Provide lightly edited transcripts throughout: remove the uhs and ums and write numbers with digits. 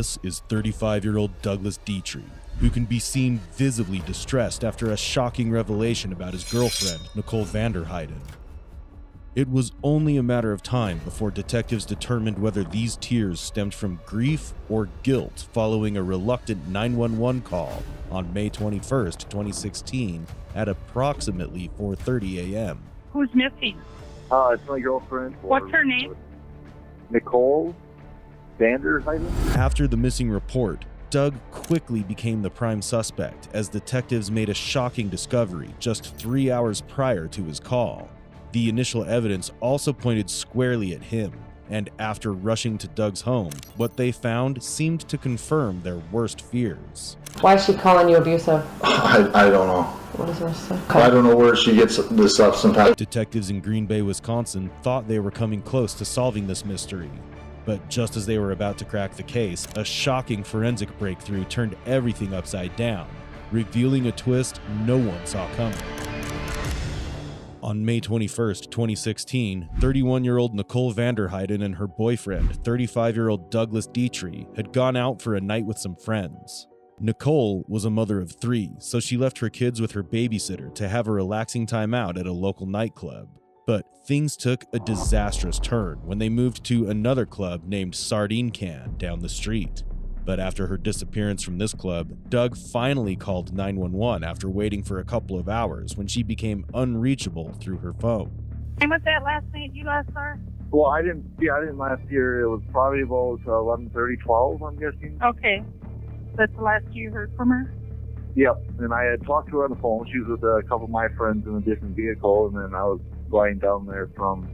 This is 35-year-old Douglas Dietrich, who can be seen visibly distressed after a shocking revelation about his girlfriend, Nicole Vanderheiden. It was only a matter of time before detectives determined whether these tears stemmed from grief or guilt following a reluctant 911 call on May 21st, 2016 at approximately 4:30 a.m. Who's missing? It's my girlfriend. What's her name? Nicole Vanderheiden. After the missing report, Doug quickly became the prime suspect as detectives made a shocking discovery just 3 hours prior to his call. The initial evidence also pointed squarely at him, and after rushing to Doug's home, what they found seemed to confirm their worst fears. Why is she calling you abusive? I don't know. What is her say? I don't know where she gets this stuff sometimes. Detectives in Green Bay, Wisconsin thought they were coming close to solving this mystery. But just as they were about to crack the case, a shocking forensic breakthrough turned everything upside down, revealing a twist no one saw coming. On May 21st, 2016, 31-year-old Nicole Vanderheiden and her boyfriend, 35-year-old Douglas Dietrich, had gone out for a night with some friends. Nicole was a mother of three, so she left her kids with her babysitter to have a relaxing time out at a local nightclub. But things took a disastrous turn when they moved to another club named Sardine Can down the street. But after her disappearance from this club, Doug finally called 911 after waiting for a couple of hours when she became unreachable through her phone. And what's that last night you last saw her? Well, I didn't last year. It was probably about 11:30, 12, I'm guessing. Okay. That's the last you heard from her? Yep. And I had talked to her on the phone. She was with a couple of my friends in a different vehicle, and then I was flying down there from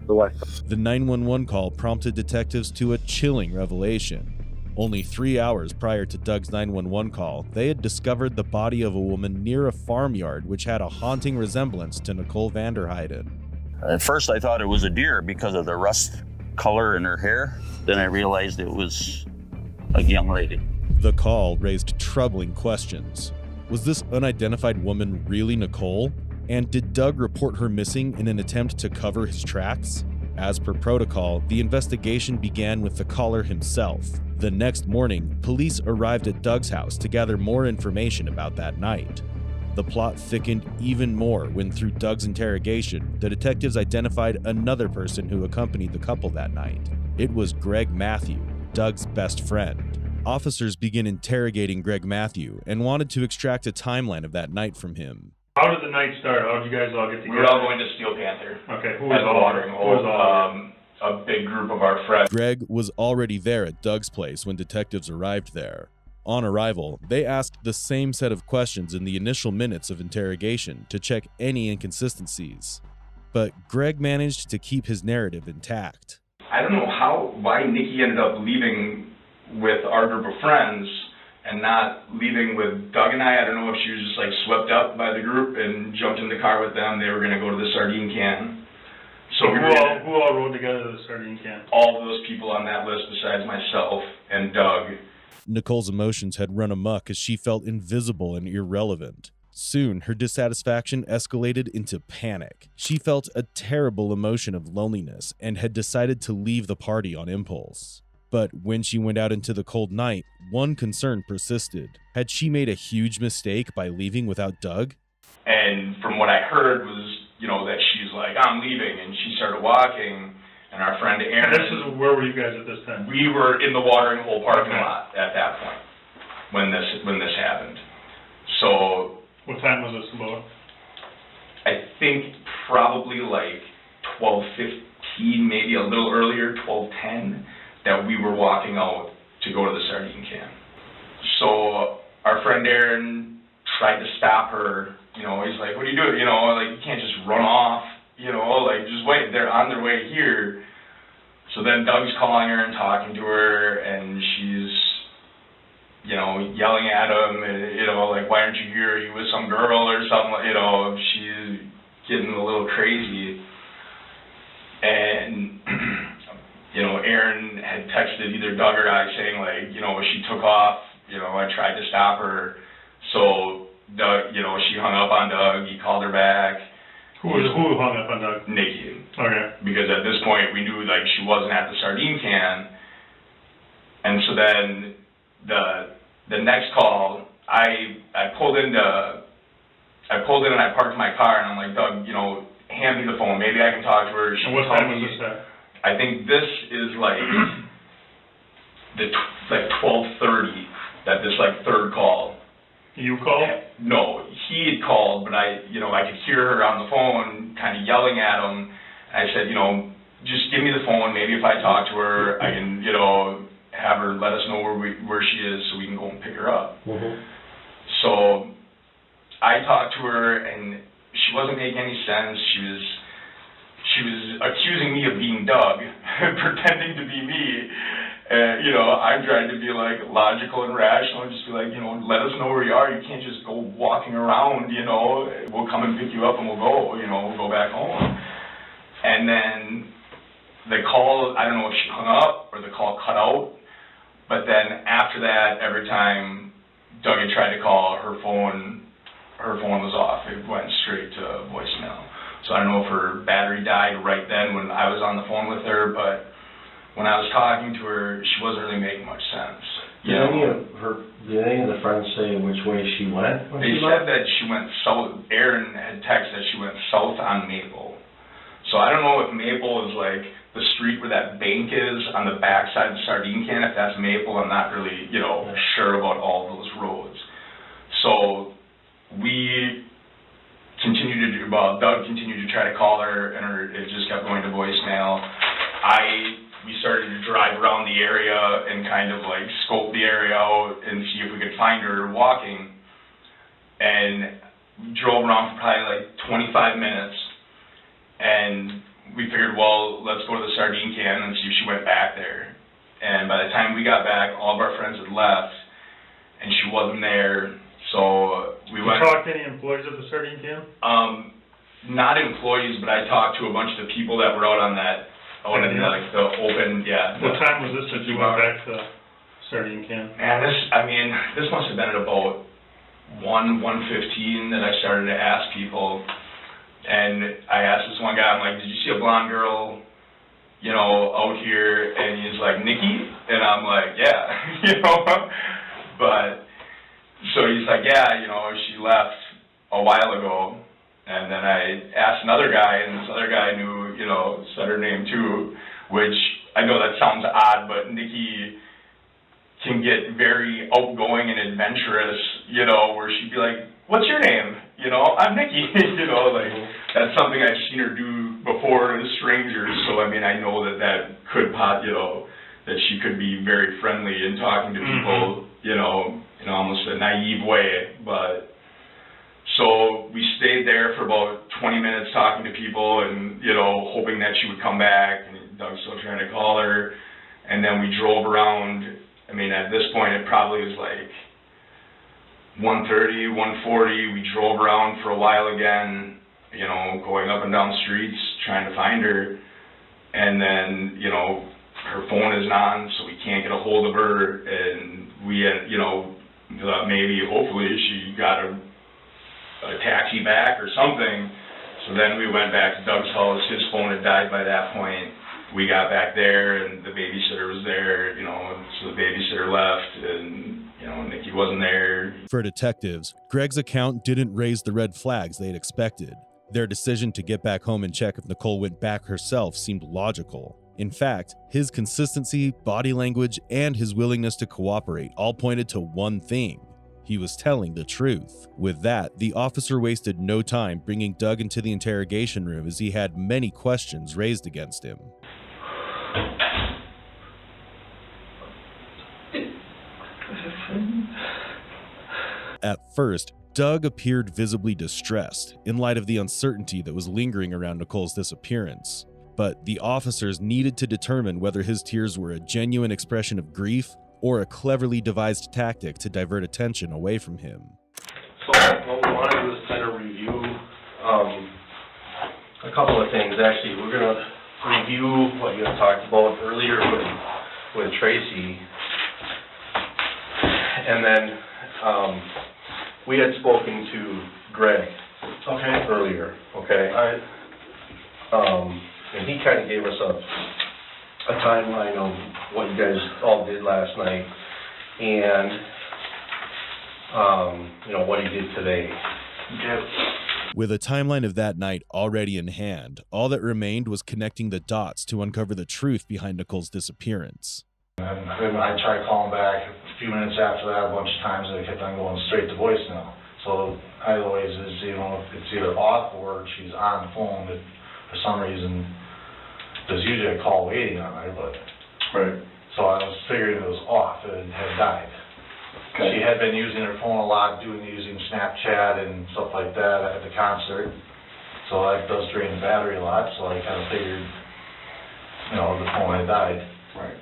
the west. The 911 call prompted detectives to a chilling revelation. Only 3 hours prior to Doug's 911 call, they had discovered the body of a woman near a farmyard which had a haunting resemblance to Nicole Vanderheiden. At first I thought it was a deer because of the rust color in her hair. Then I realized it was a young lady. The call raised troubling questions. Was this unidentified woman really Nicole? And did Doug report her missing in an attempt to cover his tracks? As per protocol, the investigation began with the caller himself. The next morning, police arrived at Doug's house to gather more information about that night. The plot thickened even more when, through Doug's interrogation, the detectives identified another person who accompanied the couple that night. It was Greg Matthew, Doug's best friend. Officers began interrogating Greg Matthew and wanted to extract a timeline of that night from him. How did the night start? How did you guys all get together? We were all going to Steel Panther. Okay, who at was the all watering hole. A big group of our friends. Greg was already there at Doug's place when detectives arrived there. On arrival, they asked the same set of questions in the initial minutes of interrogation to check any inconsistencies. But Greg managed to keep his narrative intact. I don't know why Nikki ended up leaving with our group of friends and not leaving with Doug and I. I don't know if she was just like swept up by the group and jumped in the car with them. They were going to go to the Sardine Can. So who all rode together to the Sardine Can? All of those people on that list besides myself and Doug. Nicole's emotions had run amok as she felt invisible and irrelevant. Soon, her dissatisfaction escalated into panic. She felt a terrible emotion of loneliness and had decided to leave the party on impulse. But when she went out into the cold night, one concern persisted. Had she made a huge mistake by leaving without Doug? And from what I heard was, that she's like, I'm leaving, and she started walking, and our friend Aaron... Where were you guys at this time? We were in the watering hole parking lot at that point when this happened. So... What time was this about? I think probably like 12:15, maybe a little earlier, 12:10, that we were walking out to go to the Sardine Can. So our friend Aaron tried to stop her. He's like, what are you doing? You can't just run off, just wait. They're on their way here. So then Doug's calling her and talking to her, and she's, yelling at him, and, why aren't you here? Are you with some girl or something? She's getting a little crazy. And, Aaron had texted either Doug or I saying, she took off, I tried to stop her. So, Doug, she hung up on Doug, he called her back. Who hung up on Doug? Nikki. Okay. Because at this point, we knew, she wasn't at the Sardine Can. And so then the next call, I pulled in and I parked my car, and I'm like, Doug, hand me the phone. Maybe I can talk to her. And what time was this at? I think this is like 12:30. That this third call. You called? No, he had called, but I could hear her on the phone, kind of yelling at him. I said, just give me the phone. Maybe if I talk to her, I can, have her let us know where she is, so we can go and pick her up. Mm-hmm. So I talked to her, and she wasn't making any sense. She was accusing me of being Doug, pretending to be me. I'm trying to be logical and rational, and just be like, let us know where you are. You can't just go walking around. We'll come and pick you up, and we'll go. We'll go back home. And then the call, I don't know if she hung up or the call cut out. But then after that, every time Doug had tried to call, her phone was off. It went straight to voicemail. So I don't know if her battery died right then when I was on the phone with her, but when I was talking to her, she wasn't really making much sense. Did any of the friends say which way she went? They said that she went south. Aaron had texted that she went south on Maple. So I don't know if Maple is the street where that bank is on the backside of the sardine can. If that's Maple, I'm not really, sure about all those roads. So Doug continued to try to call her, and it just kept going to voicemail. We started to drive around the area and kind of scope the area out and see if we could find her walking. And we drove around for probably 25 minutes, and we figured, well, let's go to the sardine can and see if she went back there. And by the time we got back, all of our friends had left, and she wasn't there. So we went. Did you talk to any employees of the sardine can? Not employees, but I talked to a bunch of the people that were out on that, the open, yeah. What time was this that you went back to sardine can? Man, this must have been at about 1:15 that I started to ask people. And I asked this one guy, I'm like, did you see a blonde girl, out here? And he's like, Nikki? And I'm like, yeah, But, so he's like, yeah, she left a while ago. And then I asked another guy, and this other guy knew, said her name too, which I know that sounds odd, but Nikki can get very outgoing and adventurous, where she'd be like, what's your name? I'm Nikki. That's something I've seen her do before as strangers. So I know that could that she could be very friendly in talking to people, in almost a naive way. But so we stayed there for about 20 minutes talking to people and hoping that she would come back. And Doug's still trying to call her. And then we drove around. At this point, it probably was 1:30, 1:40, we drove around for a while again, going up and down streets, trying to find her, and then, her phone isn't on, so we can't get a hold of her, and we had, thought maybe, hopefully, she got a taxi back or something, so then we went back to Doug's house. His phone had died by that point. We got back there, and the babysitter was there, so the babysitter left, and Nikki wasn't there. For detectives, Greg's account didn't raise the red flags they had expected. Their decision to get back home and check if Nicole went back herself seemed logical. In fact, his consistency, body language, and his willingness to cooperate all pointed to one thing: he was telling the truth. With that, the officer wasted no time bringing Doug into the interrogation room, as he had many questions raised against him. At first, Doug appeared visibly distressed in light of the uncertainty that was lingering around Nicole's disappearance. But the officers needed to determine whether his tears were a genuine expression of grief or a cleverly devised tactic to divert attention away from him. So what we want to do is kind of review a couple of things. Actually, we're going to review what you had talked about earlier with Tracy. And then we had spoken to Greg earlier, okay? All right. And he kind of gave us a timeline of what you guys all did last night and, what he did today. With a timeline of that night already in hand, all that remained was connecting the dots to uncover the truth behind Nicole's disappearance. And then I tried calling back a few minutes after that a bunch of times, and it kept on going straight to voicemail. So I always is, it's either off or she's on the phone, but for some reason, there's usually a call waiting on her, but... Right. So I was figuring it was off, it had died. Okay. She had been using her phone a lot, using Snapchat and stuff like that at the concert. So that does drain the battery a lot, so I kind of figured, the phone had died. Right.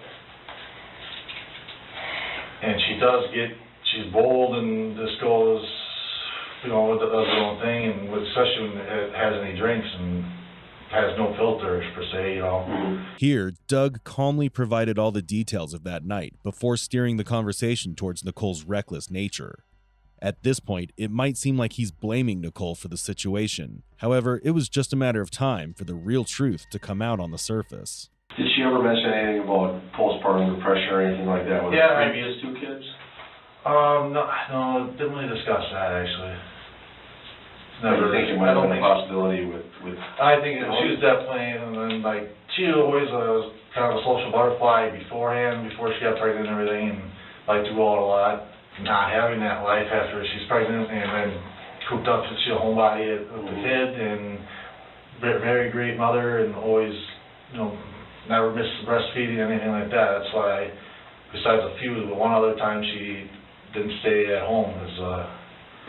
And she's bold and just goes, does her own thing, and especially when it has any drinks and has no filters per se, Here, Doug calmly provided all the details of that night before steering the conversation towards Nicole's reckless nature. At this point, it might seem like he's blaming Nicole for the situation. However, it was just a matter of time for the real truth to come out on the surface. Did she ever mention anything about postpartum depression or anything like that with the previous two kids? No, didn't really discuss that actually. Never. I think it might have been a possibility with I think she was definitely, and then she always was kind of a social butterfly beforehand, before she got pregnant and everything, and liked to go out a lot. Not having that life after she's pregnant, and then cooped up, she's a homebody with the kid, and very great mother, and always, never missed breastfeeding or anything like that. That's why, besides a few, the one other time she didn't stay at home is.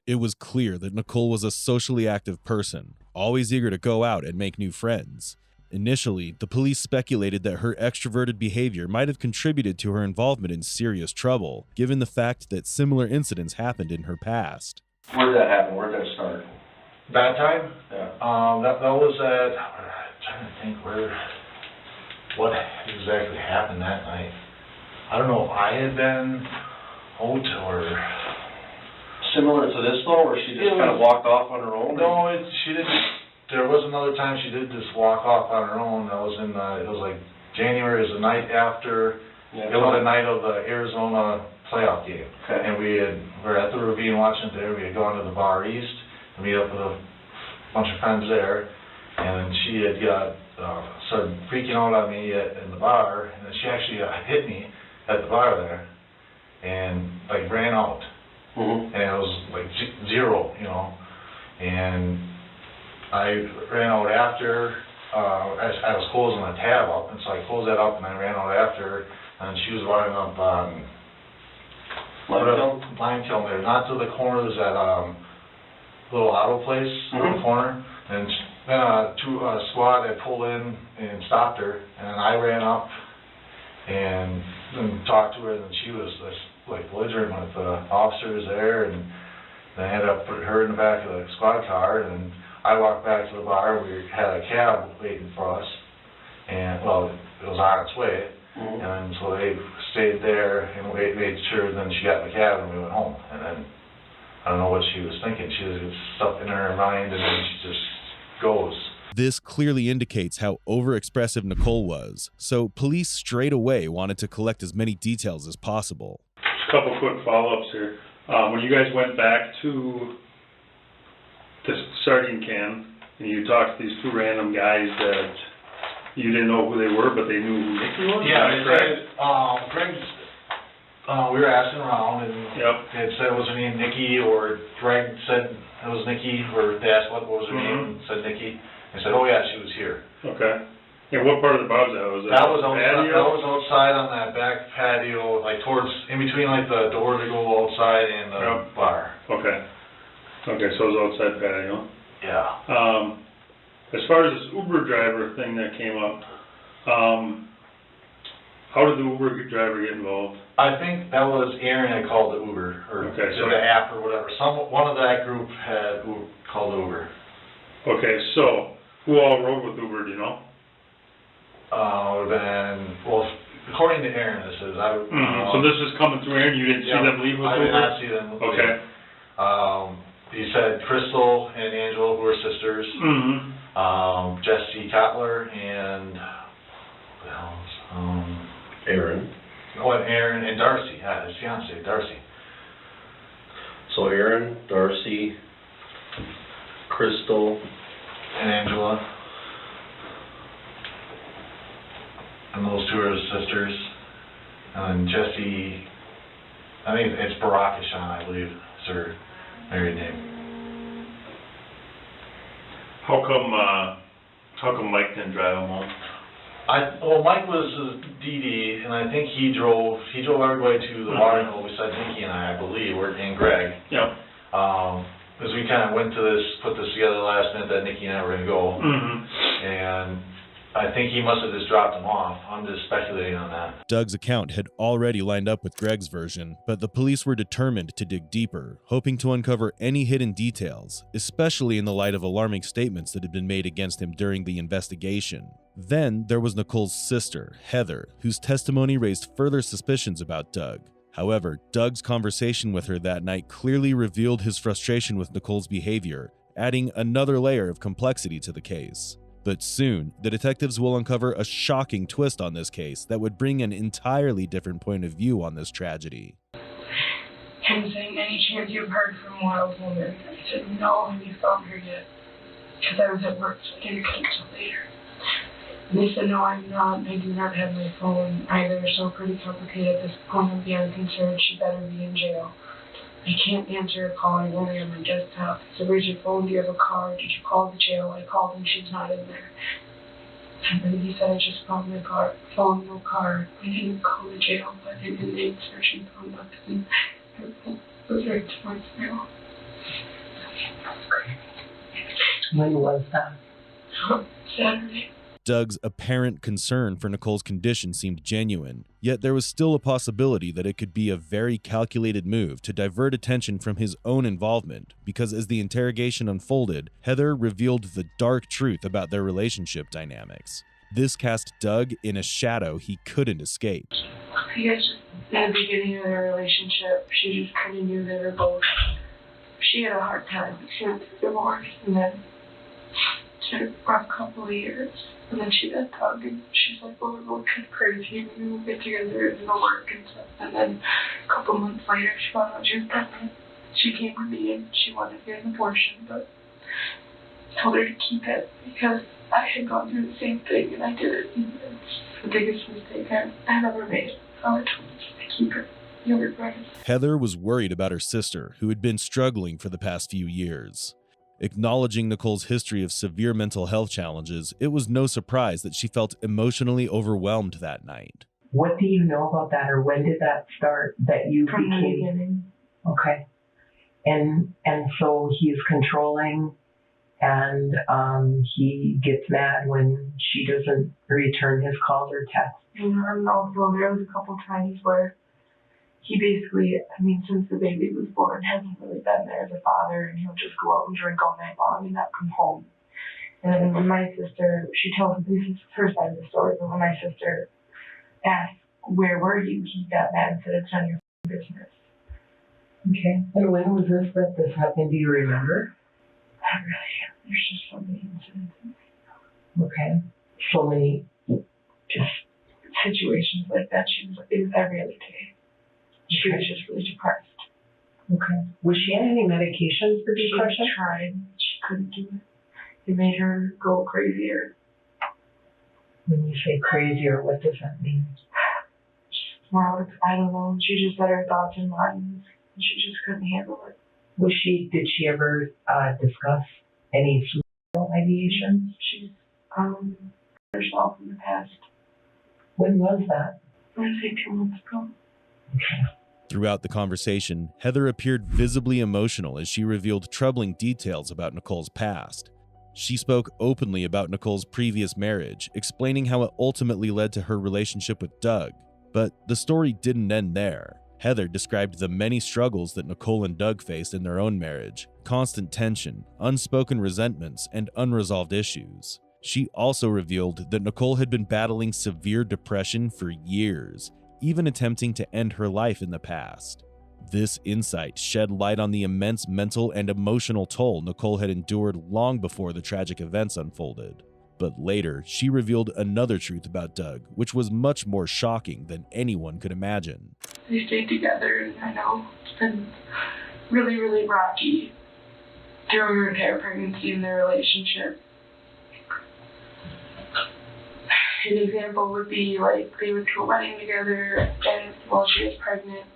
It was clear that Nicole was a socially active person, always eager to go out and make new friends. Initially, the police speculated that her extroverted behavior might have contributed to her involvement in serious trouble, given the fact that similar incidents happened in her past. Where did that happen? Where did that start? That time? Yeah. That was at, I'm trying to think what exactly happened that night. I don't know if I had been out or... Similar to this though, or she just kind of walked off on her own? No, she didn't. There was another time she did just walk off on her own. That was it was like January, it was the night after, it was the night of the Arizona playoff game. Okay. And we were at the Ravine watching it there. We had gone to the Bar East and meet up with a bunch of friends there. And then she had started freaking out on me in the bar. And then she actually hit me at the bar there and ran out. Mm-hmm. And it was zero, and I ran out after, I was closing the tab up, and so I closed that up and I ran out after, and she was running up on Line Kiln there, not to the corner, there's that little auto place on the corner, and then a squad had pulled in and stopped her, and I ran up and talked to her, and she was belligerent with the officers there, and then I ended up putting her in the back of the squad car, and I walked back to the bar. We had a cab waiting for us, and it was on its way, and so they stayed there and made sure. Then she got in the cab and we went home, and then I don't know what she was thinking. She was stuff in her mind, and then she just goes. This clearly indicates how overexpressive Nicole was, so police straight away wanted to collect as many details as possible. A couple quick follow-ups here. When you guys went back to the sardine can, and you talked to these two random guys that you didn't know who they were, but they knew who Nicky was? Yeah, they said, Greg's, we were asking around, and they said it was her name Nikki, or Greg said it was Nikki, or they asked what was her name, and said Nikki. They said, oh yeah, she was here. Okay. And what part of the bar was that? That was outside on that back patio, towards, in between the door to go outside and the bar. Okay. Okay, so it was outside patio. Yeah. As far as this Uber driver thing that came up, how did the Uber driver get involved? I think that was Aaron had called the Uber, or the app or whatever. One of that group had called Uber. Okay, so who all rode with Uber, do you know? Would have been, according to Aaron, this is. So this is coming through Aaron, you didn't see them leave with Uber? I did not see them leave. Okay. He said Crystal and Angela, who are sisters, Jesse Kotler, and Aaron. Oh, and Aaron and Darcy, yeah, his fiance, Darcy. So Aaron, Darcy, Crystal, And Angela. And those two are his sisters. And Jesse, I think it's Barakashan, I believe, is her married name. How come Mike didn't drive him home? Mike was DD, and I think he drove everybody to the watering hole beside Nikki and I believe, and Greg. Yep. Because we kind of put this together last minute that Nikki and I were going to go. Mm-hmm. And I think he must have just dropped him off. I'm just speculating on that. Doug's account had already lined up with Greg's version, but the police were determined to dig deeper, hoping to uncover any hidden details, especially in the light of alarming statements that had been made against him during the investigation. Then there was Nicole's sister, Heather, whose testimony raised further suspicions about Doug. However, Doug's conversation with her that night clearly revealed his frustration with Nicole's behavior, adding another layer of complexity to the case. But soon, the detectives will uncover a shocking twist on this case that would bring an entirely different point of view on this tragedy. Him saying, any chance you've heard from Wild Woman? I said, no, have you found her yet? Because I was at work, so I didn't come till later. And they said, no, I'm not, and I do not have my phone either, so pretty complicated at this point. I'm beyond concerned. She better be in jail. I can't answer a call. I'm only on my desktop. So where's your phone? Do you have a card? Did you call the jail? I called and she's not in there. And then he said, I just found my phone, no card. I didn't call the jail, but I didn't answer. She found nothing. Everything was right to my mail. When was that? Saturday. Doug's apparent concern for Nicole's condition seemed genuine, yet there was still a possibility that it could be a very calculated move to divert attention from his own involvement, because as the interrogation unfolded, Heather revealed the dark truth about their relationship dynamics. This cast Doug in a shadow he couldn't escape. I guess just in the beginning of their relationship, she just kind of knew they were both. She had a hard time. She went through divorce, and then she had a rough couple of years. And then she met Doug, and she's like, well, we're both kind of crazy, we will get together, and no work and stuff. And then a couple months later, she found out she was pregnant. She came to me, and she wanted to get an abortion, but I told her to keep it, because I had gone through the same thing, and I did it, and it's the biggest mistake I've ever made. So I told her to keep it. You'll regret it. Heather was worried about her sister, who had been struggling for the past few years. Acknowledging Nicole's history of severe mental health challenges, it was no surprise that she felt emotionally overwhelmed that night. What do you know about that, or when did that start that you From the became? beginning. Okay. And so he's controlling, and he gets mad when she doesn't return his calls or texts. And also there was a couple times where he basically, since the baby was born, hasn't really been there as a father, and he'll just go out and drink all night long and not come home. And then when my sister, she tells me, this is her side of the story, but when my sister asked, where were you, he got mad and said, it's none of your business. Okay. And when was this that this happened? Do you remember? Not really. There's just so many incidents. Okay. So many. Just situations like that. It was every other day. She was just really depressed. Okay. Was she on any medications for depression? She tried. She couldn't do it. It made her go crazier. When you say crazier, what does that mean? Well, I don't know. She just had her thoughts and minds. And she just couldn't handle it. Did she ever discuss any suicidal ideations? She's herself in the past. When was that? I want to say 2 months ago. Throughout the conversation, Heather appeared visibly emotional as she revealed troubling details about Nicole's past. She spoke openly about Nicole's previous marriage, explaining how it ultimately led to her relationship with Doug. But the story didn't end there. Heather described the many struggles that Nicole and Doug faced in their own marriage, constant tension, unspoken resentments, and unresolved issues. She also revealed that Nicole had been battling severe depression for years, even attempting to end her life in the past. This insight shed light on the immense mental and emotional toll Nicole had endured long before the tragic events unfolded. But later, she revealed another truth about Doug, which was much more shocking than anyone could imagine. They stayed together, and I know it's been really, really rocky through her entire pregnancy and their relationship. An example would be like they went to a wedding together, and while she was pregnant,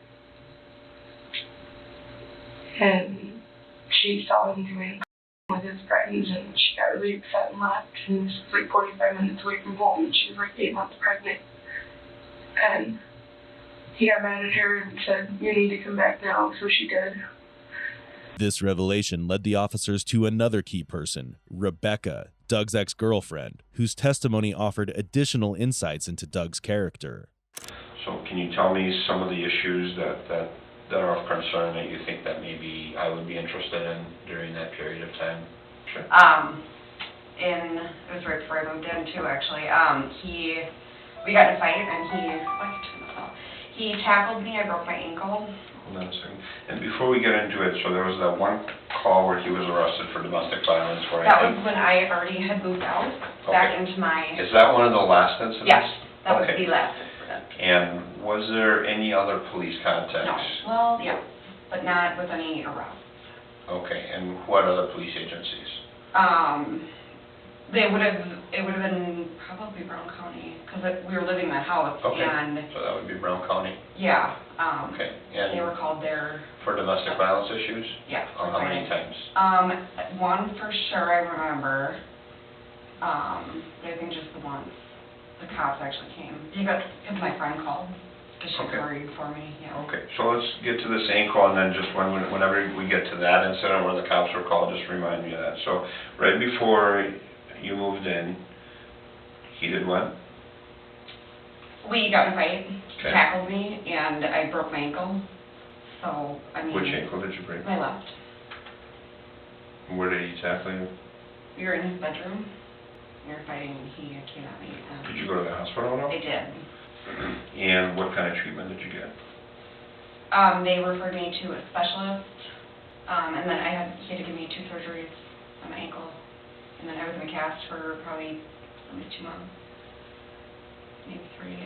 and she saw him doing with his friends, and she got really upset and left. And this was like 45 minutes away from home, and she was like 8 months pregnant. And he got mad at her and said, "You need to come back now," so she did. This revelation led the officers to another key person, Rebecca, Doug's ex-girlfriend, whose testimony offered additional insights into Doug's character. So can you tell me some of the issues that are of concern that you think that maybe I would be interested in during that period of time? Sure. It was right before I moved in too, actually. We got in a fight, and he tackled me. I broke my ankle. Hold on a second. And before we get into it, so there was that one call where he was arrested for domestic violence, where that was when I already had moved out back into my. Is that one of the last incidents? Yes, that was the last incident. And was there any other police contacts? No. Well, yeah, but not with any arrests. Okay. And what other police agencies? It would have been probably Brown County, because we were living in that house. Okay. And so that would be Brown County. Yeah. Okay. And they were called there for domestic violence issues. Yeah. How many times? One for sure I remember. But I think just the once the cops actually came. Because my friend called. Because she was worried for me. Yeah. Okay. So let's get to this ankle, and then just whenever we get to that incident where the cops were called, just remind me of that. So right before you moved in, he did what? We got in a fight. Okay. Tackled me, and I broke my ankle. So, I mean... Which ankle did you break? My left. Where did he tackle you? We were in his bedroom. We were fighting, and he came at me. Did you go to the hospital at all? I did. And what kind of treatment did you get? They referred me to a specialist, and then he had to give me 2 surgeries on my ankle. And then I was in a cast for probably at least 2 months, maybe 3.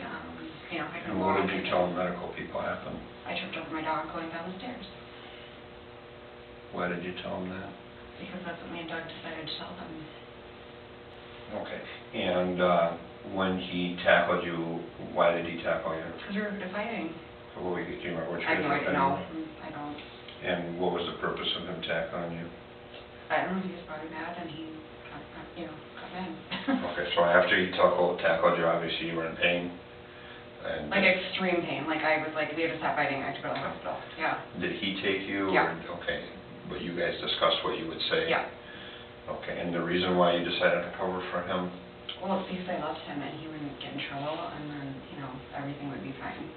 And what did you tell the medical people happened? I tripped over my dog going down the stairs. Why did you tell them that? Because that's what me and Doug decided to tell them. Okay. And when he tackled you, why did he tackle you? Because we were fighting. Do you remember what you I were know. I don't. And what was the purpose of him tackling you? I don't know. He was probably mad, and he got in. Okay, so after he tackled you, obviously you were in pain? And like extreme pain. Like I was like, we had to stop fighting. I had to go to the hospital. Yeah. Did he take you? Yeah. Okay, but you guys discussed what you would say? Yeah. Okay, and the reason why you decided to cover for him? Well, it's because I loved him and he wouldn't get in trouble, and then, everything would be fine.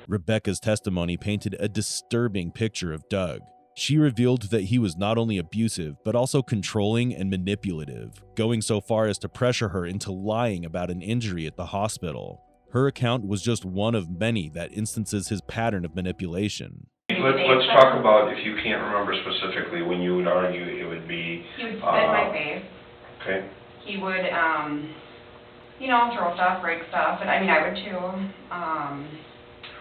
Rebecca's testimony painted a disturbing picture of Doug. She revealed that he was not only abusive, but also controlling and manipulative, going so far as to pressure her into lying about an injury at the hospital. Her account was just one of many that instances his pattern of manipulation. Let's talk about, if you can't remember specifically, when you would argue, it would be... He would spit in my face. Okay. He would, throw stuff, break stuff, and I would too.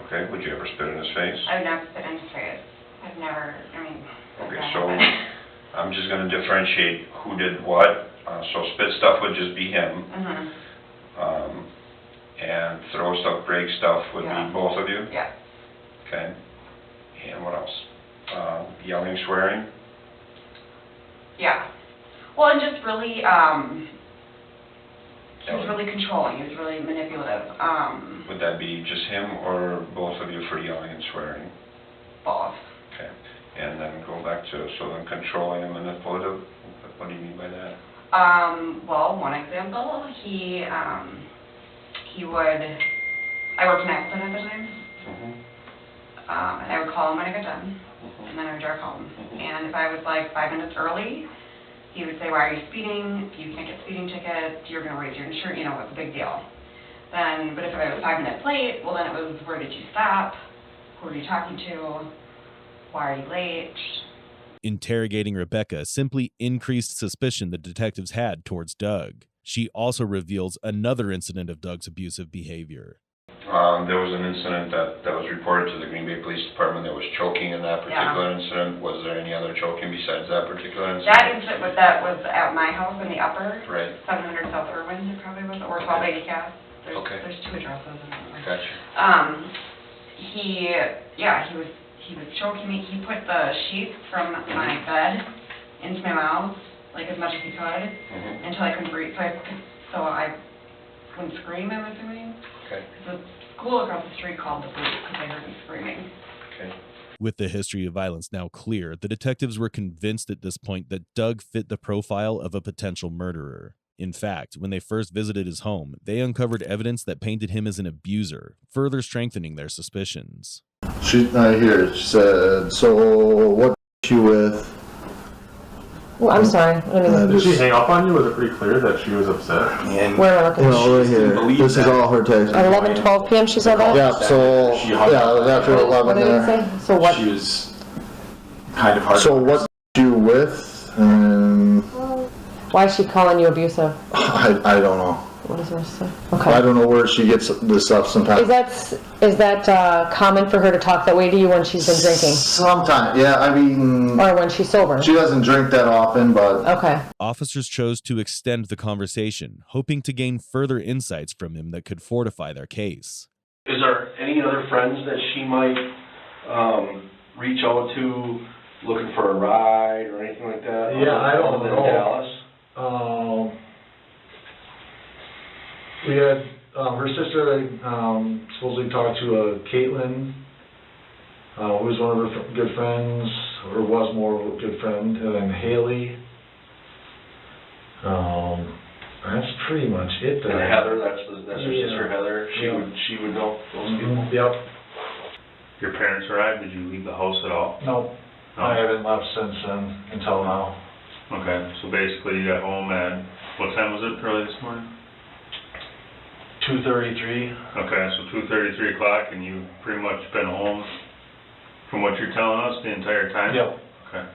Okay, would you ever spit in his face? I would never spit in his face. I've never, Okay, so I'm just going to differentiate who did what. So spit stuff would just be him. Mm-hmm. And throw stuff, break stuff would be both of you? Yeah. Okay. And what else? Yelling, swearing? Yeah. Well, and just really, he was really controlling. He was really manipulative. Would that be just him or both of you for yelling and swearing? Both. Okay. And then go back to, so then controlling and manipulative, what do you mean by that? Well, one example, he would, I worked in Appleton at the time, and I would call him when I got done, and then I would drive home. And if I was like 5 minutes early, he would say, "Why are you speeding? If you can't get speeding tickets, you're going to raise your insurance, it's a big deal." Then, but if I was 5 minutes late, well then it was, "Where did you stop? Who are you talking to? Why are you late?" Interrogating Rebecca simply increased suspicion the detectives had towards Doug. She also reveals another incident of Doug's abusive behavior. There was an incident that was reported to the Green Bay Police Department. There was choking in that particular incident. Was there any other choking besides that particular incident? That incident that was at my house in the upper, right. 700 South Irwin, it probably was, or 1280 Cass. There's two addresses. Gotcha. He was choking me. He put the sheets from my bed into my mouth, like as much as he could, until I couldn't breathe. So I couldn't scream, I'm assuming. Okay. The school across the street called the police because they heard me screaming. Okay. With the history of violence now clear, the detectives were convinced at this point that Doug fit the profile of a potential murderer. In fact, when they first visited his home, they uncovered evidence that painted him as an abuser, further strengthening their suspicions. She said, so what she with? Well, I'm sorry. Did she hang up on you? Was it pretty clear that she was upset? Where am I looking? Right here. This is all her text. At 11:12 p.m. she said that? Yeah, so, after 11 what did it say? So what? She was kind of hard. So what you with? And why is she calling you abusive? I don't know. What does this say? Okay. I don't know where she gets this stuff sometimes. Is that common for her to talk that way to you when she's been drinking? Sometimes, yeah, I mean... Or when she's sober? She doesn't drink that often, but... Okay. Officers chose to extend the conversation, hoping to gain further insights from him that could fortify their case. Is there any other friends that she might reach out to looking for a ride or anything like that? Yeah, I don't other than know. Dallas? We had her sister supposedly talked to Caitlin, who was one of her good friends, or was more of a good friend, and then Haley. That's pretty much it. And Heather, that's her sister Heather. She would know those people. Yep. Your parents arrived. Did you leave the house at all? No. I haven't left since then until now. Okay, so basically you got home at what time was it early this morning? 2:33. Okay, so 2:33 o'clock, and you've pretty much been home, from what you're telling us, the entire time? Yep. Okay.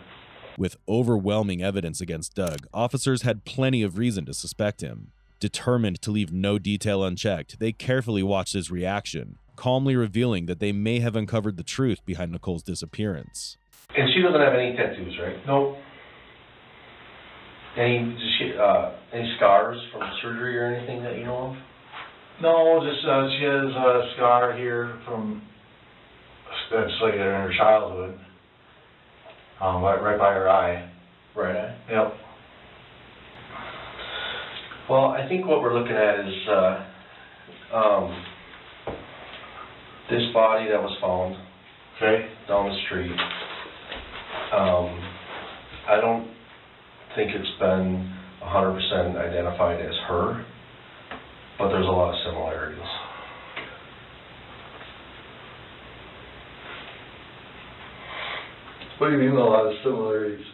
With overwhelming evidence against Doug, officers had plenty of reason to suspect him. Determined to leave no detail unchecked, they carefully watched his reaction, calmly revealing that they may have uncovered the truth behind Nicole's disappearance. And she doesn't have any tattoos, right? Nope. Any scars from surgery or anything that you know of? No, just she has a scar here from that's like in her childhood, right by her eye. Right eye? Yep. Well, I think what we're looking at is this body that was found down the street. I don't think it's been 100% identified as her, but there's a lot of similarities. What do you mean a lot of similarities?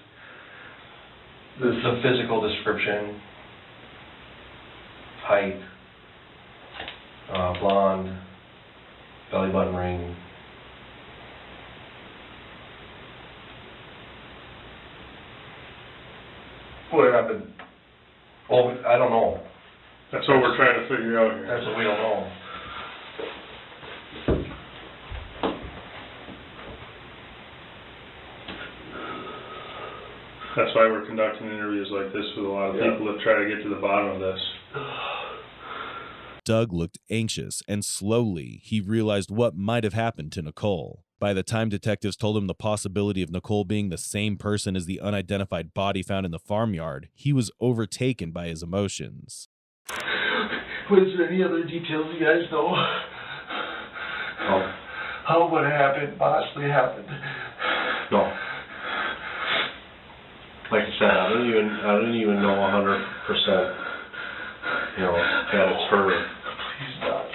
There's a physical description, height, blonde, belly button ring. What happened? Well, I don't know. That's what we're trying to figure out here. That's what we don't know. That's why we're conducting interviews like this with a lot of people to try to get to the bottom of this. Doug looked anxious, and slowly he realized what might have happened to Nicole. By the time detectives told him the possibility of Nicole being the same person as the unidentified body found in the farmyard, he was overtaken by his emotions. Was there any other details you guys know? No. How what happened, possibly happened? No. Like I said, I don't even know 100%. You know, that it's her. Please not.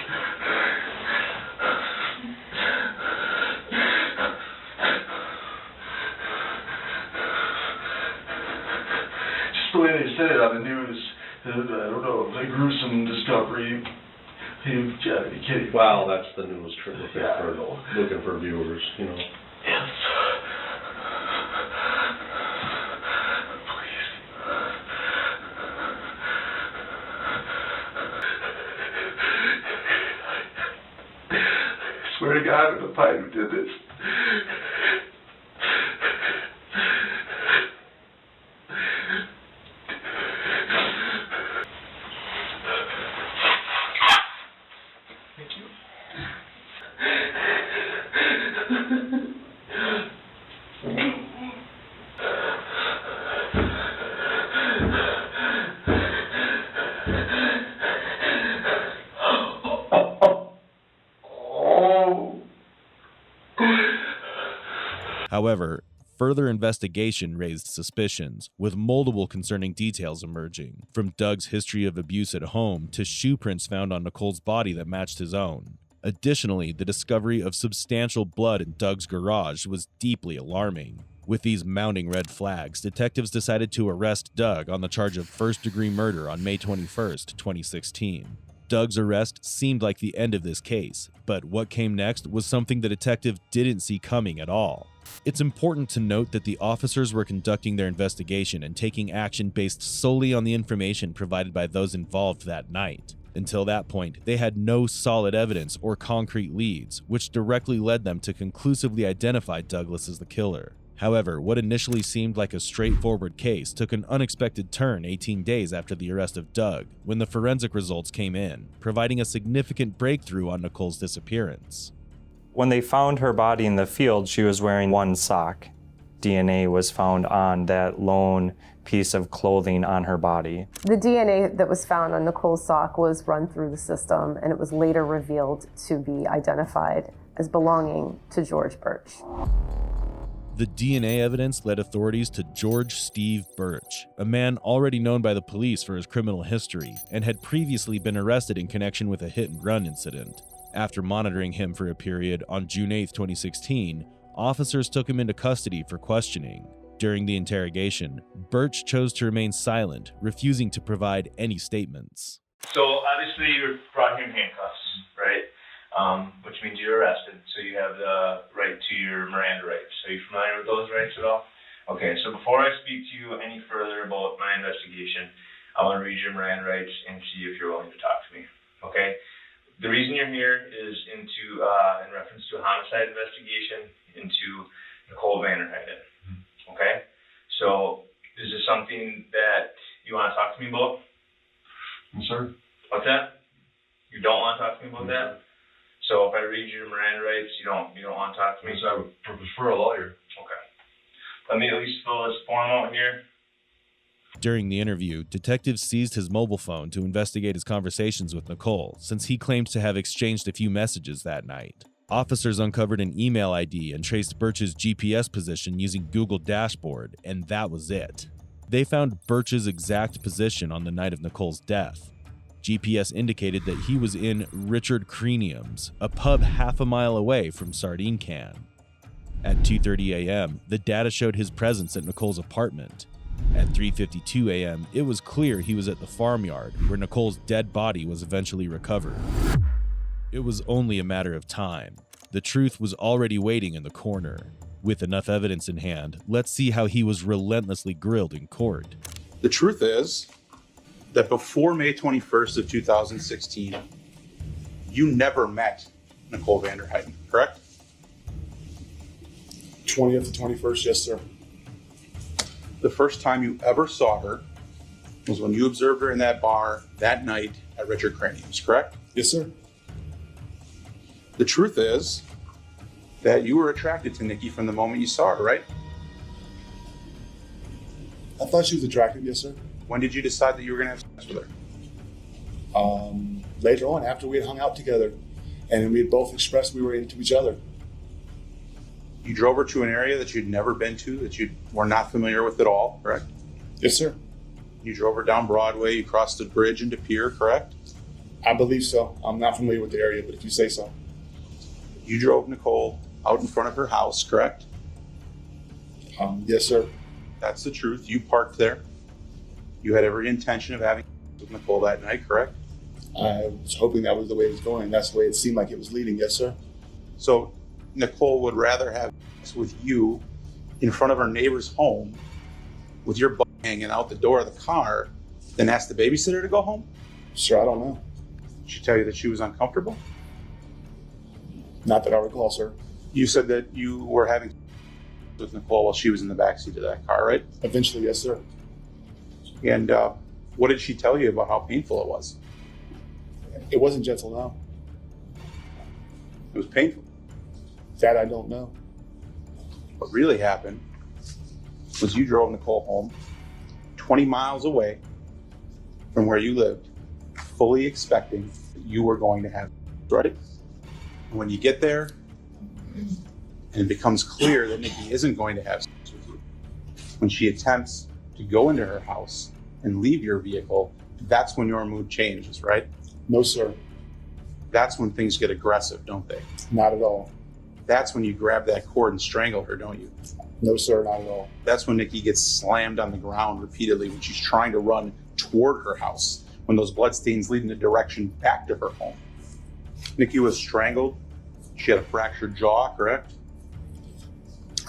Just the way they said it on the news, I don't know, the gruesome discovery. You've got to be kidding. Well, that's the news trip I know. looking for viewers, you know. Yes. swear to God, I'm the fight who did this. Thank you. However, further investigation raised suspicions, with multiple concerning details emerging, from Doug's history of abuse at home to shoe prints found on Nicole's body that matched his own. Additionally, the discovery of substantial blood in Doug's garage was deeply alarming. With these mounting red flags, detectives decided to arrest Doug on the charge of first-degree murder on May 21st, 2016. Doug's arrest seemed like the end of this case, but what came next was something the detective didn't see coming at all. It's important to note that the officers were conducting their investigation and taking action based solely on the information provided by those involved that night. Until that point, they had no solid evidence or concrete leads, which directly led them to conclusively identify Douglas as the killer. However, what initially seemed like a straightforward case took an unexpected turn 18 days after the arrest of Doug, when the forensic results came in, providing a significant breakthrough on Nicole's disappearance. When they found her body in the field, she was wearing one sock. DNA was found on that lone piece of clothing on her body. The DNA that was found on Nicole's sock was run through the system, and it was later revealed to be identified as belonging to George Birch. The DNA evidence led authorities to George Steve Birch, a man already known by the police for his criminal history and had previously been arrested in connection with a hit-and-run incident. After monitoring him for a period on June 8, 2016, officers took him into custody for questioning. During the interrogation, Birch chose to remain silent, refusing to provide any statements. So obviously you're brought here in handcuffs, right? Which means you're arrested, so you have the right to your Miranda rights. Are you familiar with those rights at all? Okay, so before I speak to you any further about my investigation, I want to read your Miranda rights and see if you're willing to talk to me, okay? The reason you're here is in reference to a homicide investigation into Nicole Vanderheiden, okay? So is this something that you want to talk to me about? Yes, sir. What's that? You don't want to talk to me about that? So if I read you your Miranda rights, you don't want to talk to me? Yes, I would prefer a lawyer. Okay. Let me at least fill this form out here. During the interview, detectives seized his mobile phone to investigate his conversations with Nicole, since he claimed to have exchanged a few messages that night. Officers uncovered an email ID and traced Birch's GPS position using Google Dashboard, and that was it. They found Birch's exact position on the night of Nicole's death. GPS indicated that he was in Richard Cranium's, a pub half a mile away from Sardine Can. At 2:30 a.m., the data showed his presence at Nicole's apartment. At 3:52 a.m., it was clear he was at the farmyard, where Nicole's dead body was eventually recovered. It was only a matter of time. The truth was already waiting in the corner. With enough evidence in hand, let's see how he was relentlessly grilled in court. The truth is that before May 21st of 2016, you never met Nicole Vanderheiden, correct? 20th to 21st, yes, sir. The first time you ever saw her was when you observed her in that bar that night at Richard Cranium's, correct? Yes, sir. The truth is that you were attracted to Nikki from the moment you saw her, right? I thought she was attractive, yes, sir. When did you decide that you were going to have sex with her? Later on, after we had hung out together, and we had both expressed we were into each other. You drove her to an area that you'd never been to, that you were not familiar with at all, correct? Yes, sir. You drove her down Broadway, you crossed the bridge into Pier, correct? I believe so. I'm not familiar with the area, but if you say so. You drove Nicole out in front of her house, correct? Yes, sir. That's the truth. You parked there. You had every intention of having sex with Nicole that night, correct? I was hoping that was the way it was going. That's the way it seemed like it was leading, yes, sir. So Nicole would rather have sex with you in front of her neighbor's home with your butt hanging out the door of the car than ask the babysitter to go home? Sure, I don't know. Did she tell you that she was uncomfortable? Not that I recall, sir. You said that you were having with Nicole while she was in the backseat of that car, right? Eventually, yes, sir. And what did she tell you about how painful it was? It wasn't gentle, no. It was painful. That I don't know. What really happened was you drove Nicole home 20 miles away from where you lived, fully expecting that you were going to have sex, right? And when you get there, and it becomes clear that Nikki isn't going to have sex with you, when she attempts to go into her house and leave your vehicle, that's when your mood changes, right? No, sir. That's when things get aggressive, don't they? Not at all. That's when you grab that cord and strangle her, don't you? No, sir, not at all. That's when Nikki gets slammed on the ground repeatedly when she's trying to run toward her house, when those bloodstains lead in the direction back to her home. Nikki was strangled. She had a fractured jaw, correct?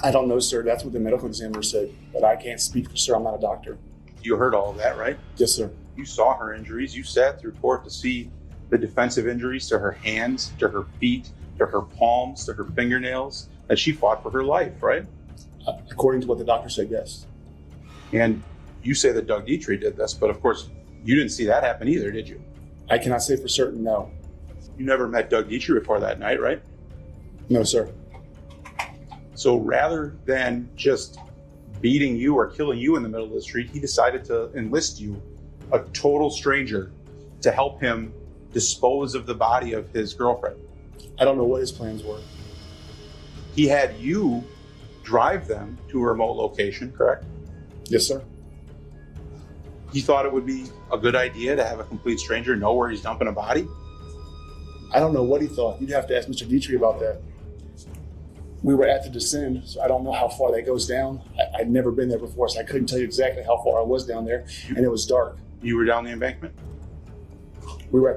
I don't know, sir. That's what the medical examiner said, but I can't speak for sir. I'm not a doctor. You heard all of that, right? Yes, sir. You saw her injuries. You sat through court to see the defensive injuries to her hands, to her feet, to her palms, to her fingernails, that she fought for her life, right? According to what the doctor said, yes. And you say that Doug Dietrich did this, but of course, you didn't see that happen either, did you? I cannot say for certain, no. You never met Doug Dietrich before that night, right? No, sir. So rather than just beating you or killing you in the middle of the street, he decided to enlist you, a total stranger, to help him dispose of the body of his girlfriend. I don't know what his plans were. He had you drive them to a remote location, correct? Yes, sir. He thought it would be a good idea to have a complete stranger know where he's dumping a body? I don't know what he thought. You'd have to ask Mr. Dietrich about that. We were at the descend, so I don't know how far that goes down. I'd never been there before, so I couldn't tell you exactly how far I was down there, and it was dark. You were down the embankment? We were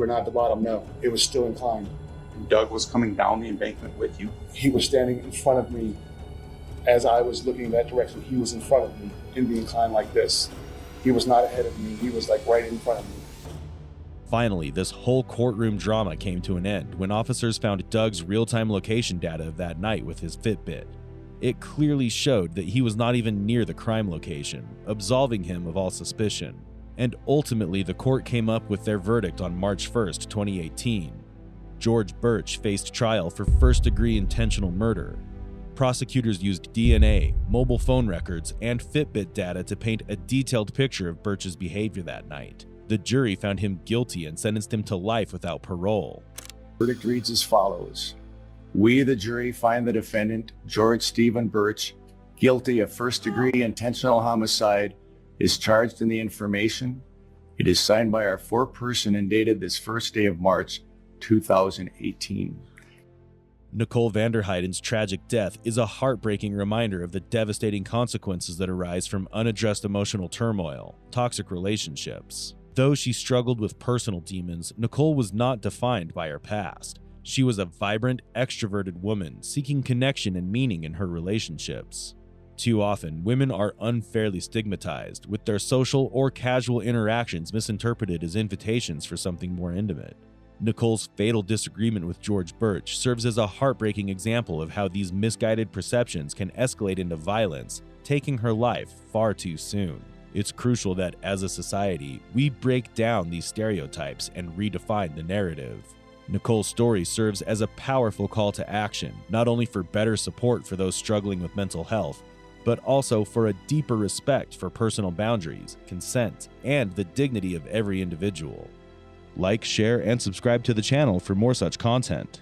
not at the bottom, no. It was still inclined. Doug was coming down the embankment with you? He was standing in front of me. As I was looking in that direction, he was in front of me in the incline like this. He was not ahead of me. He was like right in front of me. Finally, this whole courtroom drama came to an end when officers found Doug's real-time location data of that night with his Fitbit. It clearly showed that he was not even near the crime location, absolving him of all suspicion. And ultimately, the court came up with their verdict on March 1st, 2018. George Birch faced trial for first-degree intentional murder. Prosecutors used DNA, mobile phone records, and Fitbit data to paint a detailed picture of Birch's behavior that night. The jury found him guilty and sentenced him to life without parole. Verdict reads as follows. We, the jury, find the defendant, George Stephen Birch, guilty of first-degree intentional homicide, is charged in the information. It is signed by our foreperson and dated this first day of March, 2018. Nicole Vanderheiden's tragic death is a heartbreaking reminder of the devastating consequences that arise from unaddressed emotional turmoil, toxic relationships. Though she struggled with personal demons, Nicole was not defined by her past. She was a vibrant, extroverted woman seeking connection and meaning in her relationships. Too often, women are unfairly stigmatized, with their social or casual interactions misinterpreted as invitations for something more intimate. Nicole's fatal disagreement with George Birch serves as a heartbreaking example of how these misguided perceptions can escalate into violence, taking her life far too soon. It's crucial that, as a society, we break down these stereotypes and redefine the narrative. Nicole's story serves as a powerful call to action, not only for better support for those struggling with mental health, but also for a deeper respect for personal boundaries, consent, and the dignity of every individual. Like, share, and subscribe to the channel for more such content.